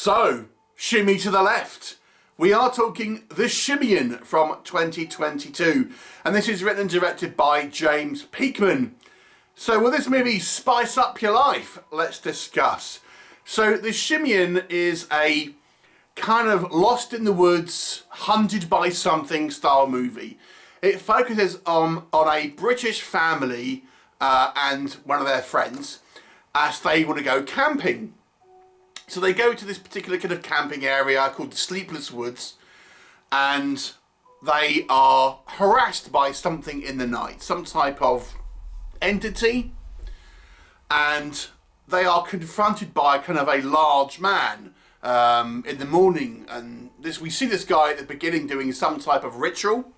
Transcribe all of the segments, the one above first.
So, shimmy to the left. We are talking The SHIMIAN from 2022. And this is written and directed by James Peakman. So will this movie spice up your life? Let's discuss. So The SHIMIAN is a kind of lost in the woods, hunted by something style movie. It focuses on a British family and one of their friends as they want to go camping. So they go to this particular kind of camping area called the Sleepless Woods, and they are harassed by something in the night, some type of entity, and they are confronted by kind of a large man in the morning, and we see this guy at the beginning doing some type of ritual,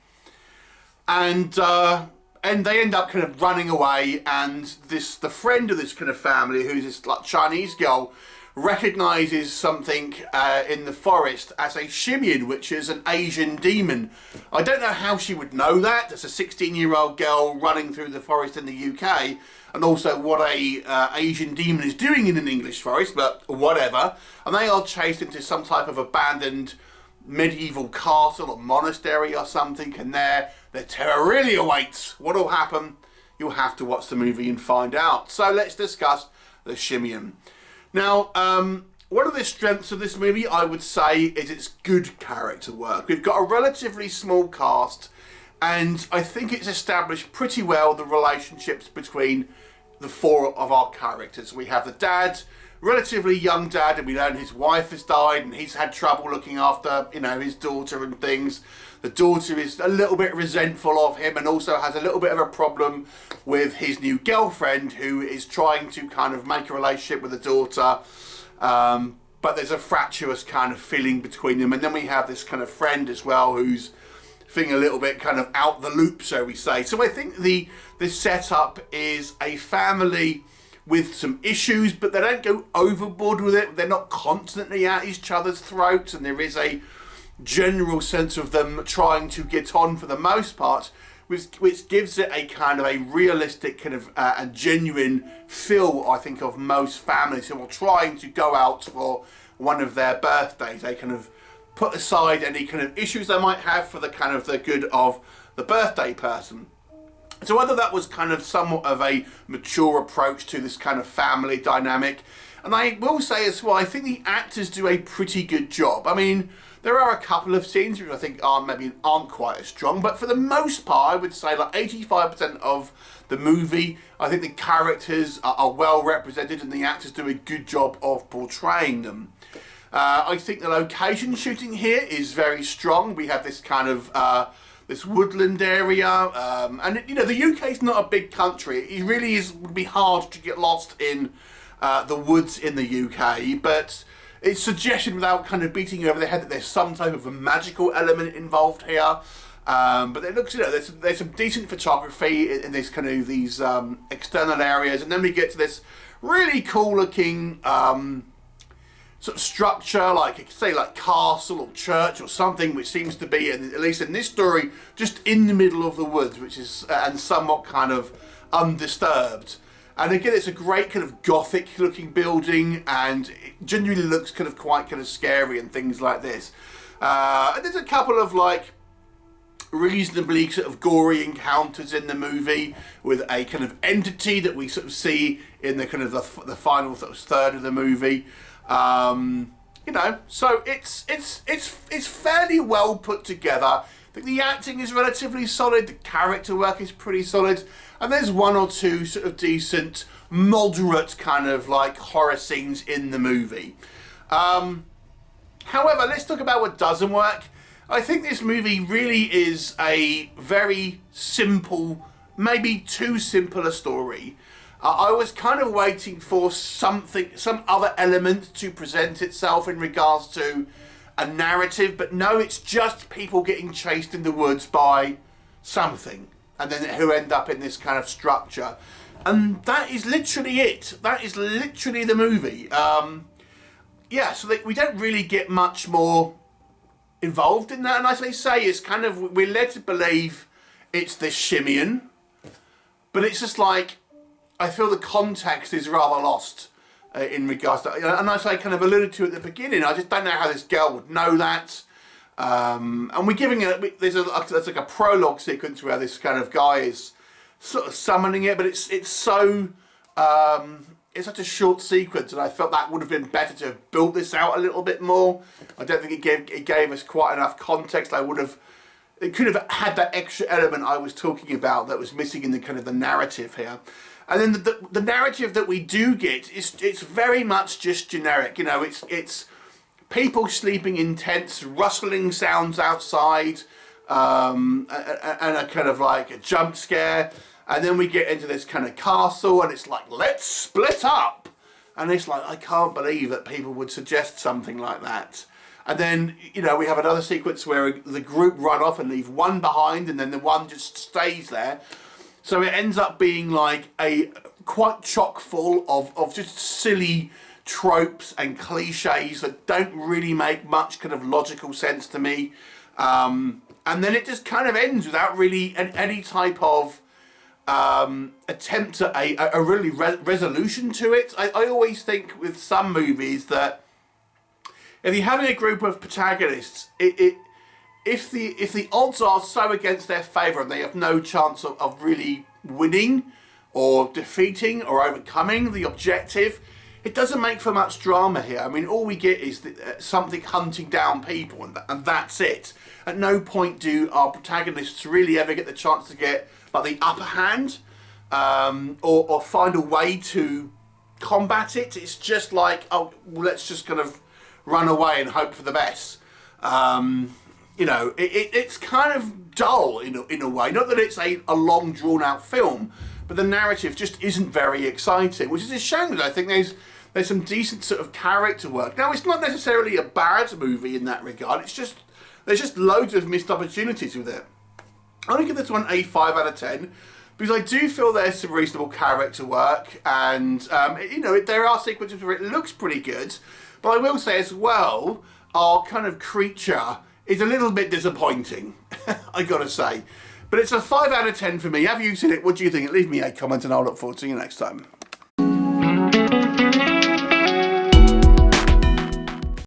and they end up kind of running away, and the friend of this kind of family, who's this like Chinese girl, recognises something in the forest as a SHIMIAN, which is an Asian demon. I don't know how she would know that. It's a 16-year-old girl running through the forest in the UK, and also what a Asian demon is doing in an English forest, but whatever. And they are chased into some type of abandoned medieval castle or monastery or something, and their terror really awaits. What will happen? You'll have to watch the movie and find out. So let's discuss The SHIMIAN. Now, one of the strengths of this movie, I would say, is its good character work. We've got a relatively small cast, and I think it's established pretty well the relationships between the four of our characters. We have the dad, relatively young dad, and we learn his wife has died, and he's had trouble looking after, his daughter and things. The daughter is a little bit resentful of him and also has a little bit of a problem with his new girlfriend, who is trying to kind of make a relationship with the daughter. But there's a fractious kind of feeling between them. And then we have this kind of friend as well, who's feeling a little bit kind of out the loop, so we say. So I think the setup is a family with some issues, but they don't go overboard with it. They're not constantly at each other's throats, and there is a general sense of them trying to get on for the most part, which gives it a kind of a realistic kind of a genuine feel, I think, of most families who are trying to go out for one of their birthdays. They kind of put aside any kind of issues they might have for the kind of the good of the birthday person. So whether that was kind of somewhat of a mature approach to this kind of family dynamic, and I will say as well, I think the actors do a pretty good job. I mean, there are a couple of scenes which I think aren't quite as strong, but for the most part, I would say like 85% of the movie, I think the characters are well represented and the actors do a good job of portraying them. I think the location shooting here is very strong. We have this kind of this woodland area, and the UK is not a big country. It really would be hard to get lost in the woods in the UK, but it's suggested without kind of beating you over the head that there's some type of a magical element involved here. But it looks, there's some decent photography in this kind of these external areas, and then we get to this really cool looking sort of structure, like say like castle or church or something, which seems to be, at least in this story, just in the middle of the woods, which is and somewhat kind of undisturbed. And again, it's a great kind of gothic looking building, and it genuinely looks kind of quite kind of scary and things like this. And there's a couple of like reasonably sort of gory encounters in the movie with a kind of entity that we sort of see in the kind of the final sort of third of the movie. So it's fairly well put together. I think the acting is relatively solid, the character work is pretty solid, and there's one or two sort of decent, moderate kind of like horror scenes in the movie. However, let's talk about what doesn't work. I think this movie really is a very simple, maybe too simple a story. I was kind of waiting for some other element to present itself in regards to a narrative, but no, it's just people getting chased in the woods by something, and then who end up in this kind of structure. And that is literally it. That is literally the movie. So we don't really get much more involved in that, and as I say, it's kind of, we're led to believe it's this SHIMIAN, but it's just like, I feel the context is rather lost in regards to, and as I kind of alluded to at the beginning, I just don't know how this girl would know that. And we're giving it, there's like a prologue sequence where this kind of guy is sort of summoning it, but it's so, it's such a short sequence, and I felt that would have been better to have built this out a little bit more. I don't think it gave us quite enough context. It could have had that extra element I was talking about that was missing in the kind of the narrative here. And then the narrative that we do get it's very much just generic. You know, it's people sleeping in tents, rustling sounds outside, and a kind of like a jump scare. And then we get into this kind of castle, and it's like, let's split up. And it's like, I can't believe that people would suggest something like that. And then, you know, we have another sequence where the group run off and leave one behind, and then the one just stays there. So it ends up being like a quite chock full of just silly tropes and cliches that don't really make much kind of logical sense to me. And then it just kind of ends without really any type of attempt at a really resolution to it. I always think with some movies that if you're having a group of protagonists, if the odds are so against their favour and they have no chance of really winning or defeating or overcoming the objective, it doesn't make for much drama here. I mean, all we get is something hunting down people, and that's it. At no point do our protagonists really ever get the chance to get like the upper hand, or find a way to combat it. It's just like, oh, well, let's just kind of run away and hope for the best. You know, it's kind of dull in a way. Not that it's a long drawn out film, but the narrative just isn't very exciting, which is a shame. Because I think there's some decent sort of character work. Now, it's not necessarily a bad movie in that regard. It's just there's just loads of missed opportunities with it. I'm going to give this one a 5 out of 10 because I do feel there's some reasonable character work, and you know, there are sequences where it looks pretty good, but I will say as well, our kind of creature is a little bit disappointing, I gotta say. But it's a 5 out of 10 for me. Have you seen it? What do you think? Leave me a comment and I'll look forward to you next time.